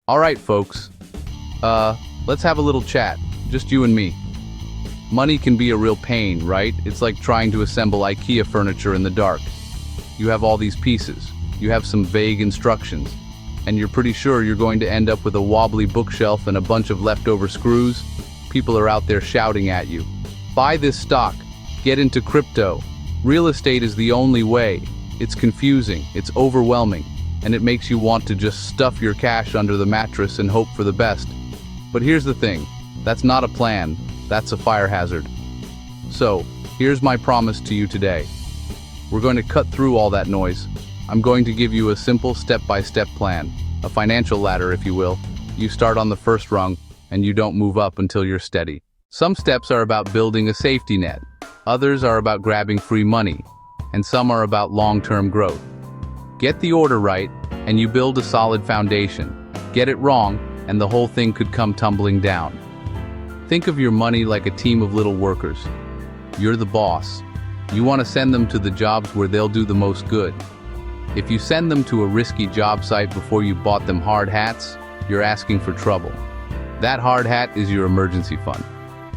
All right, folks. Let's have a little chat. Just you and me. Money can be a real pain, right? It's like trying to assemble IKEA furniture in the dark. You have all these pieces. You have some vague instructions. And you're pretty sure you're going to end up with a wobbly bookshelf and a bunch of leftover screws. People are out there shouting at you. Buy this stock. Get into crypto. Real estate is the only way. It's confusing, it's overwhelming, and it makes you want to just stuff your cash under the mattress and hope for the best. But here's the thing, that's not a plan, that's a fire hazard. So, here's my promise to you today. We're going to cut through all that noise. I'm going to give you a simple step-by-step plan, a financial ladder if you will. You start on the first rung, and you don't move up until you're steady. Some steps are about building a safety net, others are about grabbing free money, and some are about long-term growth. Get the order right, and you build a solid foundation. Get it wrong, and the whole thing could come tumbling down. Think of your money like a team of little workers. You're the boss. You want to send them to the jobs where they'll do the most good. If you send them to a risky job site before you bought them hard hats, you're asking for trouble. That hard hat is your emergency fund.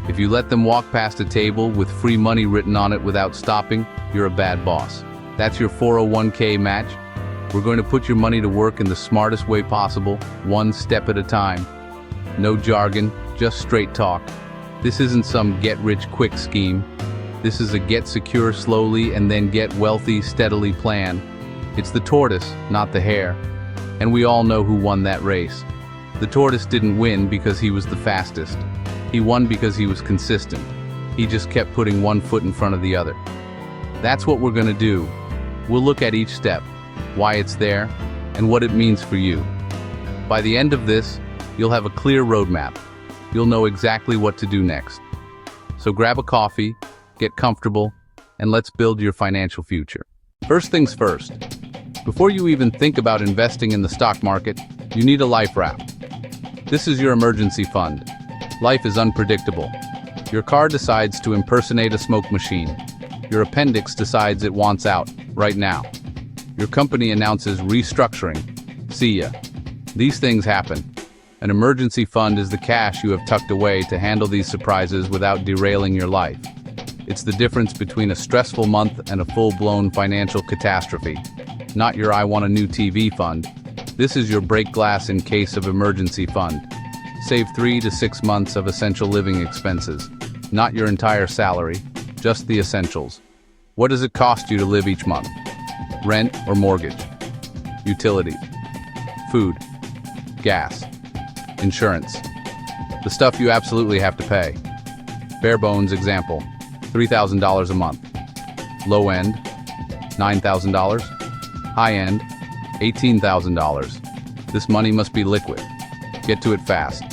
If you let them walk past a table with free money written on it without stopping, you're a bad boss. That's your 401k match. We're going to put your money to work in the smartest way possible, one step at a time. No jargon, just straight talk. This isn't some get-rich-quick scheme. This is a get secure slowly and then get wealthy steadily plan. It's the tortoise, not the hare. And we all know who won that race. The tortoise didn't win because he was the fastest. He won because he was consistent. He just kept putting one foot in front of the other. That's what we're going to do. We'll look at each step, why it's there, and what it means for you. By the end of this, you'll have a clear roadmap. You'll know exactly what to do next. So grab a coffee, get comfortable, and let's build your financial future. First things first. Before you even think about investing in the stock market, you need a life raft. This is your emergency fund. Life is unpredictable. Your car decides to impersonate a smoke machine. Your appendix decides it wants out, right now. Your company announces restructuring. See ya. These things happen. An emergency fund is the cash you have tucked away to handle these surprises without derailing your life. It's the difference between a stressful month and a full-blown financial catastrophe. Not your I want a new TV fund. This is your break glass in case of emergency fund. Save 3 to 6 months of essential living expenses. Not your entire salary, just the essentials. What does it cost you to live each month? Rent or mortgage? Utilities? Food? Gas? Insurance? The stuff you absolutely have to pay. Bare bones example, $3,000 a month. Low end, $9,000. High end, $18,000. This money must be liquid. Get to it fast.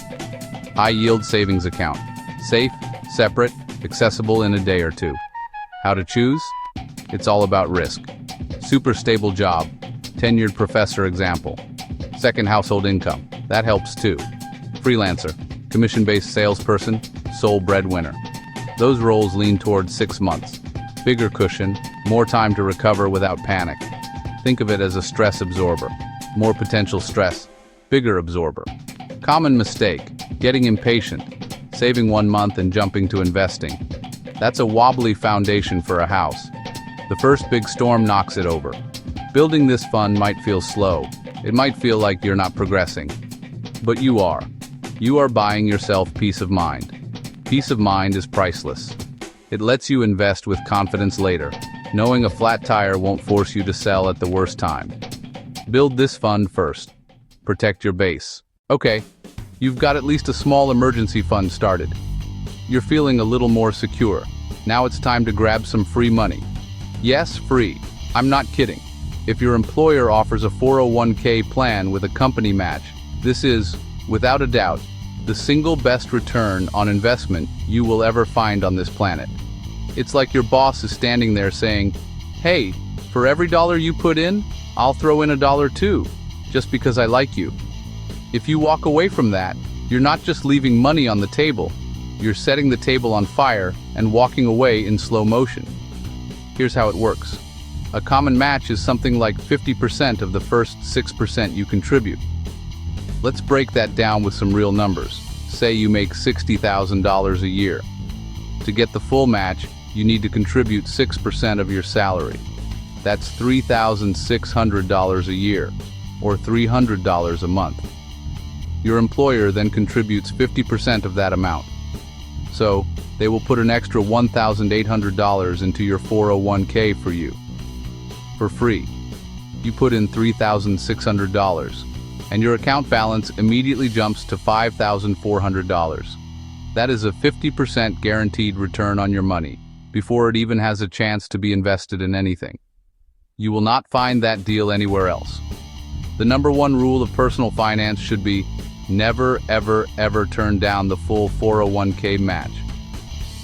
High yield savings account. Safe, separate, accessible in a day or two. How to choose? It's all about risk. Super stable job. Tenured professor example. Second household income. That helps too. Freelancer. Commission-based salesperson. Sole breadwinner. Those roles lean towards 6 months. Bigger cushion. More time to recover without panic. Think of it as a stress absorber. More potential stress. Bigger absorber. Common mistake. Getting impatient. Saving 1 month and jumping to investing. That's a wobbly foundation for a house. The first big storm knocks it over. Building this fund might feel slow. It might feel like you're not progressing. But you are. You are buying yourself peace of mind. Peace of mind is priceless. It lets you invest with confidence later, knowing a flat tire won't force you to sell at the worst time. Build this fund first. Protect your base. Okay, you've got at least a small emergency fund started. You're feeling a little more secure. Now it's time to grab some free money. Yes, free. I'm not kidding. If your employer offers a 401k plan with a company match, this is, without a doubt, the single best return on investment you will ever find on this planet. It's like your boss is standing there saying, "Hey, for every dollar you put in, I'll throw in $1 too, just because I like you." If you walk away from that, you're not just leaving money on the table, you're setting the table on fire and walking away in slow motion. Here's how it works. A common match is something like 50% of the first 6% you contribute. Let's break that down with some real numbers. Say you make $60,000 a year. To get the full match, you need to contribute 6% of your salary. That's $3,600 a year, or $300 a month. Your employer then contributes 50% of that amount. So, they will put an extra $1,800 into your 401k for you. For free. You put in $3,600, and your account balance immediately jumps to $5,400. That is a 50% guaranteed return on your money, before it even has a chance to be invested in anything. You will not find that deal anywhere else. The number one rule of personal finance should be never, ever, ever turn down the full 401k match.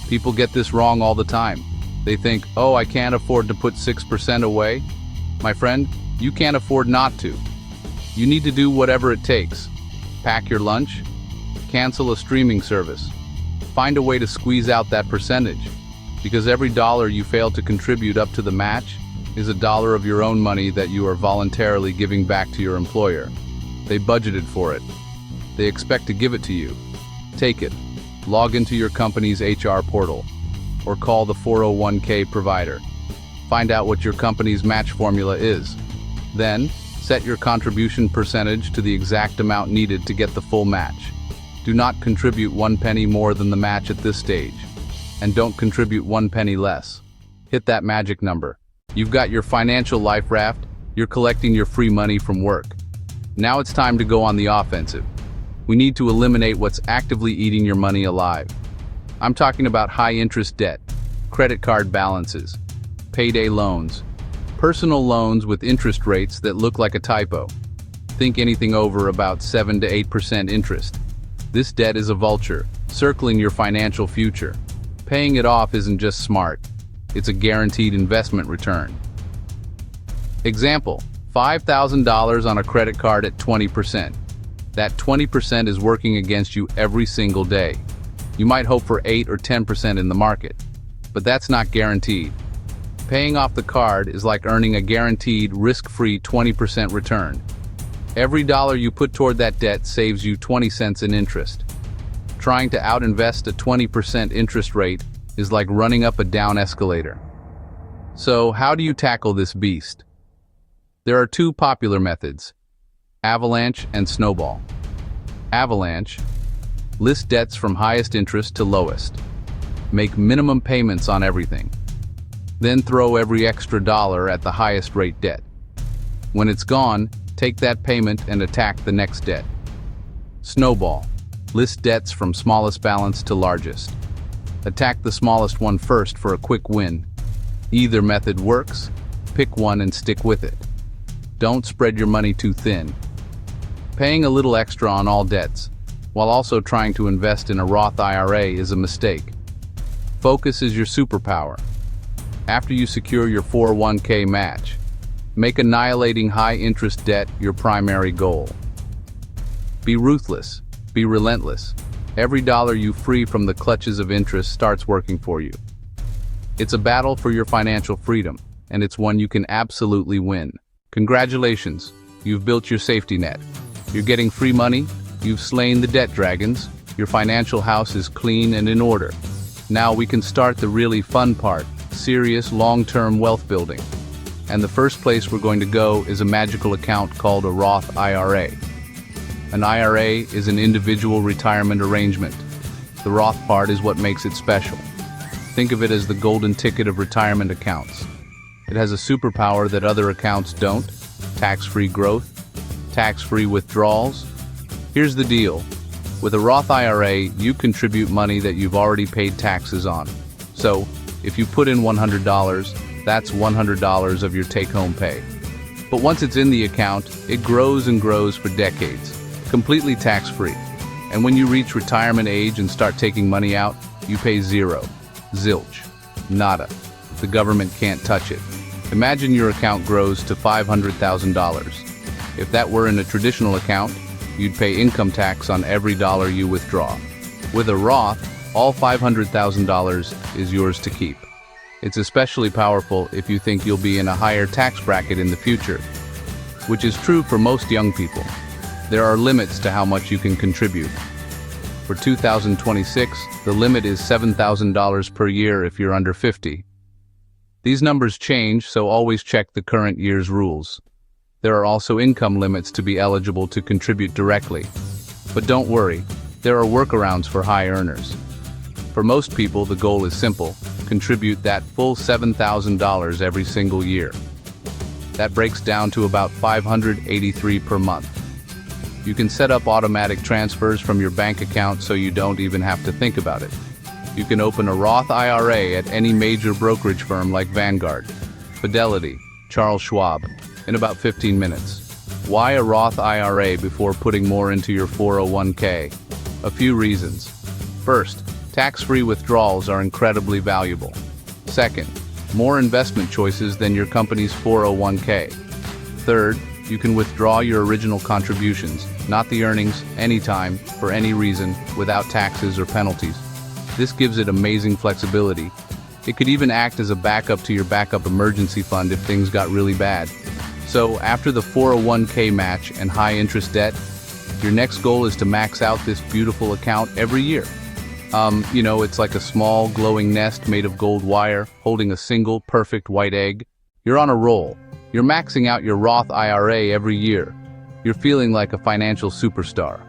People get this wrong all the time. They think, oh, I can't afford to put 6% away. My friend, you can't afford not to. You need to do whatever it takes. Pack your lunch, cancel a streaming service. Find a way to squeeze out that percentage, because every dollar you fail to contribute up to the match is a dollar of your own money that you are voluntarily giving back to your employer. They budgeted for it. They expect to give it to you. Take it. Log into your company's HR portal, or call the 401k provider. Find out what your company's match formula is. Then, set your contribution percentage to the exact amount needed to get the full match. Do not contribute 1 penny more than the match at this stage, and don't contribute 1 penny less. Hit that magic number. You've got your financial life raft, you're collecting your free money from work. Now it's time to go on the offensive. We need to eliminate what's actively eating your money alive. I'm talking about high-interest debt, credit card balances, payday loans, personal loans with interest rates that look like a typo. Think anything over about 7 to 8% interest. This debt is a vulture, circling your financial future. Paying it off isn't just smart, it's a guaranteed investment return. Example, $5,000 on a credit card at 20%. That 20% is working against you every single day. You might hope for 8 or 10% in the market, but that's not guaranteed. Paying off the card is like earning a guaranteed, risk-free 20% return. Every dollar you put toward that debt saves you 20 cents in interest. Trying to outinvest a 20% interest rate is like running up a down escalator. So, how do you tackle this beast? There are two popular methods: avalanche and snowball. Avalanche: list debts from highest interest to lowest. Make minimum payments on everything. Then throw every extra dollar at the highest rate debt. When it's gone, take that payment and attack the next debt. Snowball: list debts from smallest balance to largest. Attack the smallest one first for a quick win. Either method works. Pick one and stick with it. Don't spread your money too thin. Paying a little extra on all debts, while also trying to invest in a Roth IRA, is a mistake. Focus is your superpower. After you secure your 401k match, make annihilating high-interest debt your primary goal. Be ruthless. Be relentless. Every dollar you free from the clutches of interest starts working for you. It's a battle for your financial freedom, and it's one you can absolutely win. Congratulations, you've built your safety net. You're getting free money, you've slain the debt dragons, your financial house is clean and in order. Now we can start the really fun part, serious long-term wealth building. And the first place we're going to go is a magical account called a Roth IRA. An IRA is an individual retirement arrangement. The Roth part is what makes it special. Think of it as the golden ticket of retirement accounts. It has a superpower that other accounts don't: tax-free growth, tax-free withdrawals. Here's the deal. With a Roth IRA, you contribute money that you've already paid taxes on. So, if you put in $100, that's $100 of your take-home pay. But once it's in the account, it grows and grows for decades, completely tax-free. And when you reach retirement age and start taking money out, you pay zero. Zilch. Nada. The government can't touch it. Imagine your account grows to $500,000. If that were in a traditional account, you'd pay income tax on every dollar you withdraw. With a Roth, all $500,000 is yours to keep. It's especially powerful if you think you'll be in a higher tax bracket in the future, which is true for most young people. There are limits to how much you can contribute. For 2026, the limit is $7,000 per year if you're under 50. These numbers change, so always check the current year's rules. There are also income limits to be eligible to contribute directly. But don't worry, there are workarounds for high earners. For most people, the goal is simple: contribute that full $7,000 every single year. That breaks down to about $583 per month. You can set up automatic transfers from your bank account so you don't even have to think about it. You can open a Roth IRA at any major brokerage firm like Vanguard, Fidelity, Charles Schwab, in about 15 minutes. Why a Roth IRA before putting more into your 401k? A few reasons. First, tax-free withdrawals are incredibly valuable. Second, more investment choices than your company's 401k. Third, you can withdraw your original contributions, not the earnings, anytime, for any reason, without taxes or penalties. This gives it amazing flexibility. It could even act as a backup to your backup emergency fund if things got really bad. So, after the 401k match and high-interest debt, your next goal is to max out this beautiful account every year. It's like a small, glowing nest made of gold wire, holding a single, perfect white egg. You're on a roll. You're maxing out your Roth IRA every year. You're feeling like a financial superstar.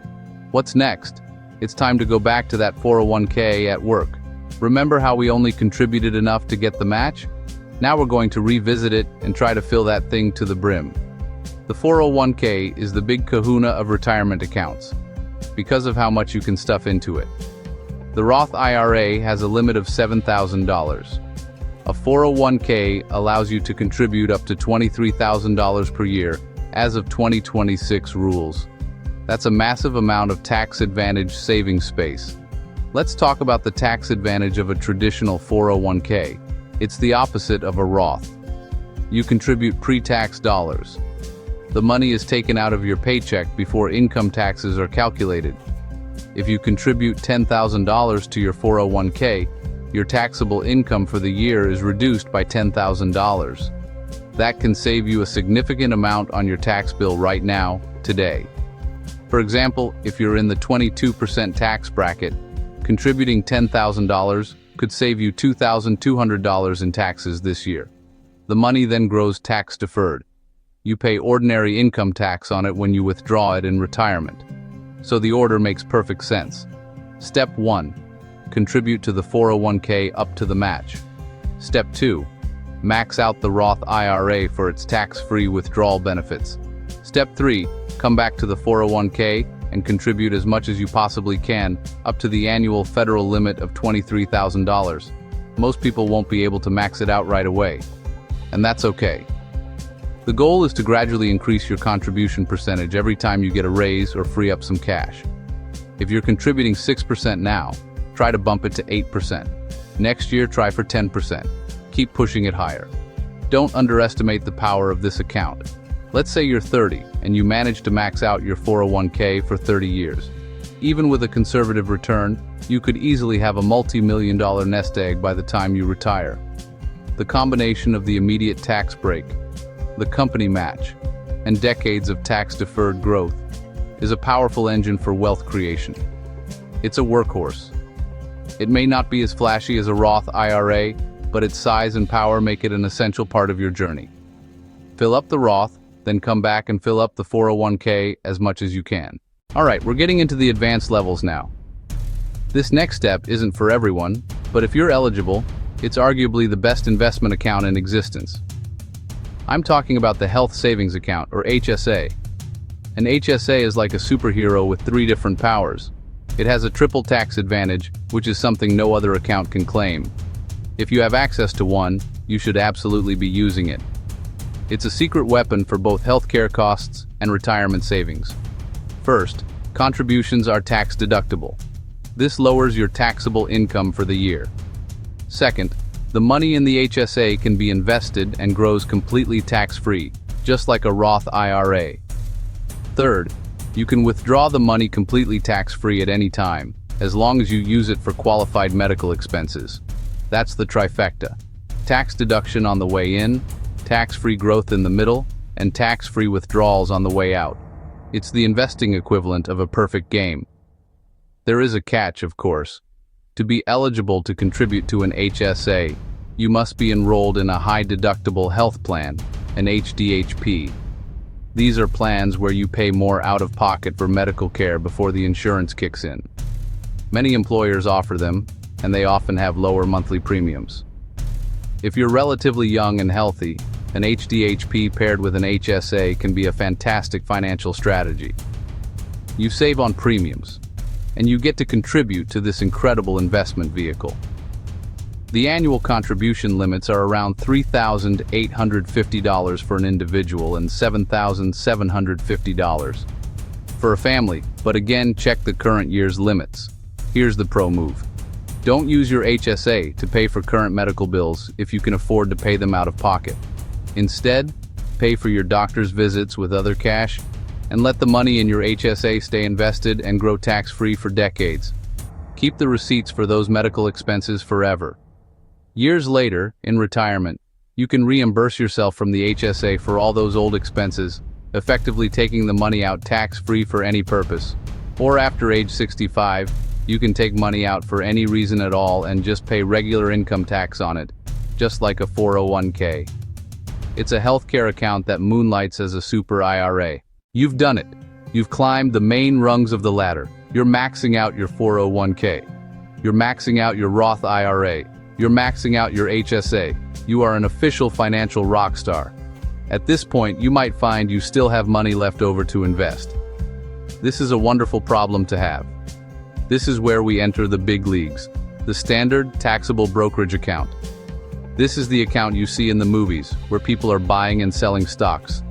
What's next? It's time to go back to that 401k at work. Remember how we only contributed enough to get the match? Now we're going to revisit it and try to fill that thing to the brim. The 401k is the big kahuna of retirement accounts, because of how much you can stuff into it. The Roth IRA has a limit of $7,000. A 401k allows you to contribute up to $23,000 per year as of 2026 rules. That's a massive amount of tax-advantaged saving space. Let's talk about the tax advantage of a traditional 401k. It's the opposite of a Roth. You contribute pre-tax dollars. The money is taken out of your paycheck before income taxes are calculated. If you contribute $10,000 to your 401k, your taxable income for the year is reduced by $10,000. That can save you a significant amount on your tax bill right now, today. For example, if you're in the 22% tax bracket, contributing $10,000 could save you $2,200 in taxes this year. The money then grows tax-deferred. You pay ordinary income tax on it when you withdraw it in retirement. So the order makes perfect sense. Step 1. Contribute to the 401k up to the match. Step 2. Max out the Roth IRA for its tax-free withdrawal benefits. Step 3. Come back to the 401k and contribute as much as you possibly can, up to the annual federal limit of $23,000. Most people won't be able to max it out right away. And that's okay. The goal is to gradually increase your contribution percentage every time you get a raise or free up some cash. If you're contributing 6% now, try to bump it to 8%. Next year, try for 10%. Keep pushing it higher. Don't underestimate the power of this account. Let's say you're 30 and you manage to max out your 401k for 30 years. Even with a conservative return, you could easily have a multi-million-dollar nest egg by the time you retire. The combination of the immediate tax break, the company match, and decades of tax-deferred growth is a powerful engine for wealth creation. It's a workhorse. It may not be as flashy as a Roth IRA, but its size and power make it an essential part of your journey. Fill up the Roth, then come back and fill up the 401k as much as you can. All right, we're getting into the advanced levels now. This next step isn't for everyone, but if you're eligible, it's arguably the best investment account in existence. I'm talking about the Health Savings Account, or HSA. An HSA is like a superhero with 3 different powers. It has a triple tax advantage, which is something no other account can claim. If you have access to one, you should absolutely be using it. It's a secret weapon for both healthcare costs and retirement savings. First, contributions are tax deductible. This lowers your taxable income for the year. Second, the money in the HSA can be invested and grows completely tax-free, just like a Roth IRA. Third, you can withdraw the money completely tax-free at any time, as long as you use it for qualified medical expenses. That's the trifecta. Tax deduction on the way in, tax-free growth in the middle, and tax-free withdrawals on the way out. It's the investing equivalent of a perfect game. There is a catch, of course. To be eligible to contribute to an HSA, you must be enrolled in a high-deductible health plan, an HDHP. These are plans where you pay more out-of-pocket for medical care before the insurance kicks in. Many employers offer them, and they often have lower monthly premiums. If you're relatively young and healthy, an HDHP paired with an HSA can be a fantastic financial strategy. You save on premiums, and you get to contribute to this incredible investment vehicle. The annual contribution limits are around $3,850 for an individual and $7,750 for a family, but again, check the current year's limits. Here's the pro move. Don't use your HSA to pay for current medical bills if you can afford to pay them out of pocket. Instead, pay for your doctor's visits with other cash and let the money in your HSA stay invested and grow tax-free for decades. Keep the receipts for those medical expenses forever. Years later, in retirement, you can reimburse yourself from the HSA for all those old expenses, effectively taking the money out tax-free for any purpose. Or after age 65, you can take money out for any reason at all and just pay regular income tax on it, just like a 401k. It's a healthcare account that moonlights as a super IRA. You've done it. You've climbed the main rungs of the ladder. You're maxing out your 401k. You're maxing out your Roth IRA. You're maxing out your HSA. You are an official financial rock star. At this point, you might find you still have money left over to invest. This is a wonderful problem to have. This is where we enter the big leagues, the standard taxable brokerage account. This is the account you see in the movies, where people are buying and selling stocks.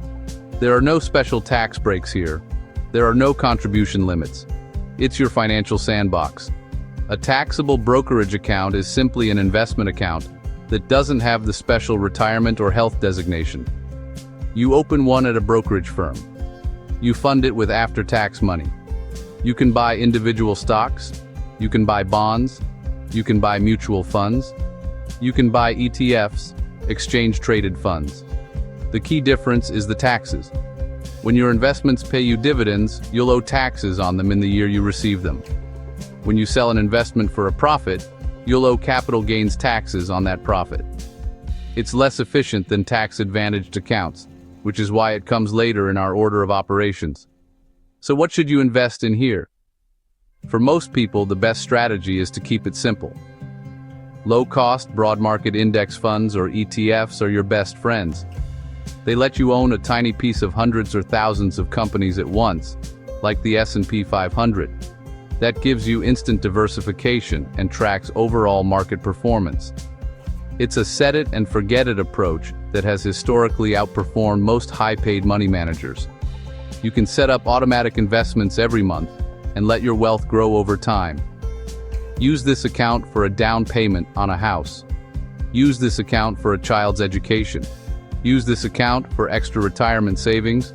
There are no special tax breaks here. There are no contribution limits. It's your financial sandbox. A taxable brokerage account is simply an investment account that doesn't have the special retirement or health designation. You open one at a brokerage firm. You fund it with after-tax money. You can buy individual stocks. You can buy bonds. You can buy mutual funds. You can buy ETFs, exchange-traded funds. The key difference is the taxes. When your investments pay you dividends, you'll owe taxes on them in the year you receive them. When you sell an investment for a profit, you'll owe capital gains taxes on that profit. It's less efficient than tax-advantaged accounts, which is why it comes later in our order of operations. So what should you invest in here? For most people, the best strategy is to keep it simple. Low-cost, broad market index funds or ETFs are your best friends. They let you own a tiny piece of hundreds or thousands of companies at once, like the S&P 500. That gives you instant diversification and tracks overall market performance. It's a set-it-and-forget-it approach that has historically outperformed most high-paid money managers. You can set up automatic investments every month and let your wealth grow over time. Use this account for a down payment on a house. Use this account for a child's education. Use this account for extra retirement savings.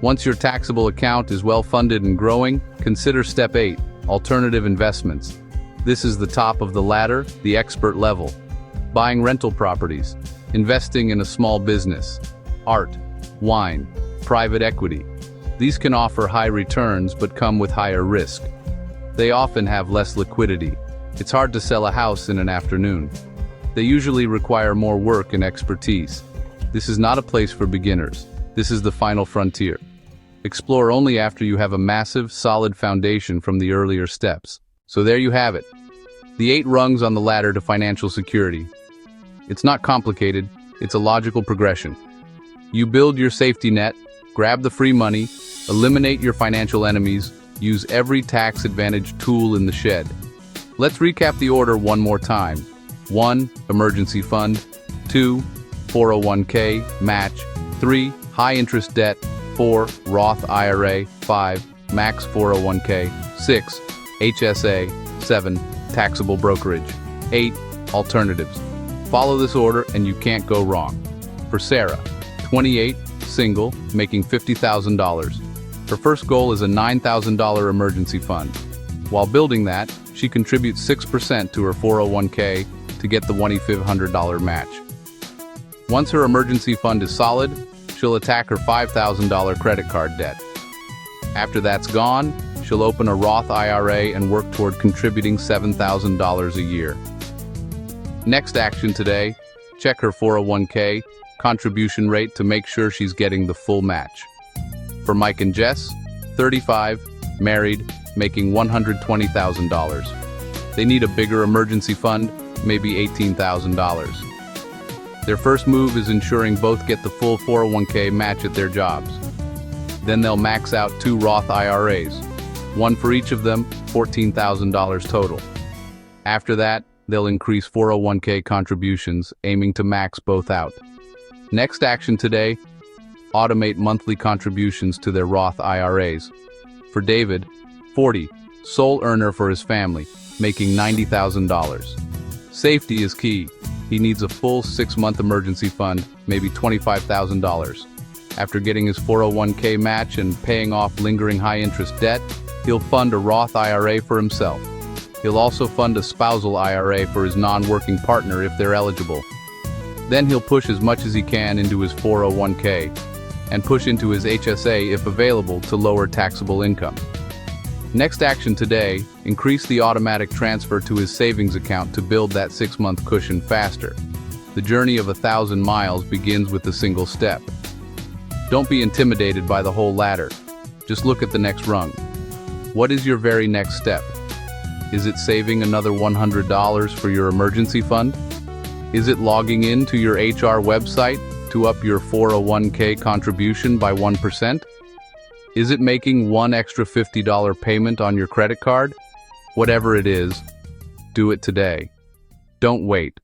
Once your taxable account is well funded and growing, consider Step 8, alternative investments. This is the top of the ladder, the expert level. Buying rental properties, investing in a small business, art, wine, private equity. These can offer high returns but come with higher risk. They often have less liquidity. It's hard to sell a house in an afternoon. They usually require more work and expertise. This is not a place for beginners. This is the final frontier. Explore only after you have a massive, solid foundation from the earlier steps. So there you have it. The 8 rungs on the ladder to financial security. It's not complicated, it's a logical progression. You build your safety net, grab the free money, eliminate your financial enemies, use every tax-advantaged tool in the shed. Let's recap the order one more time. 1. Emergency fund. 2. 401k, match. 3. High-interest debt. 4. Roth IRA. 5. Max 401k. 6. HSA. 7. Taxable brokerage. 8. Alternatives. Follow this order and you can't go wrong. For Sarah, 28, single, making $50,000. Her first goal is a $9,000 emergency fund. While building that, she contributes 6% to her 401k to get the $2,500 match. Once her emergency fund is solid, she'll attack her $5,000 credit card debt. After that's gone, she'll open a Roth IRA and work toward contributing $7,000 a year. Next action today, check her 401k contribution rate to make sure she's getting the full match. For Mike and Jess, 35, married, making $120,000. They need a bigger emergency fund, maybe $18,000. Their first move is ensuring both get the full 401k match at their jobs. Then they'll max out 2 Roth IRAs, one for each of them, $14,000 total. After that, they'll increase 401k contributions, aiming to max both out. Next action today, automate monthly contributions to their Roth IRAs. For David, 40, sole earner for his family, making $90,000. Safety is key. He needs a full 6-month emergency fund, maybe $25,000. After getting his 401k match and paying off lingering high-interest debt, he'll fund a Roth IRA for himself. He'll also fund a spousal IRA for his non-working partner if they're eligible. Then he'll push as much as he can into his 401k and push into his HSA if available to lower taxable income. Next action today, increase the automatic transfer to his savings account to build that 6-month cushion faster. The journey of 1,000 miles begins with a single step. Don't be intimidated by the whole ladder. Just look at the next rung. What is your very next step? Is it saving another $100 for your emergency fund? Is it logging in to your HR website to up your 401k contribution by 1%? Is it making one extra $50 payment on your credit card? Whatever it is, do it today. Don't wait.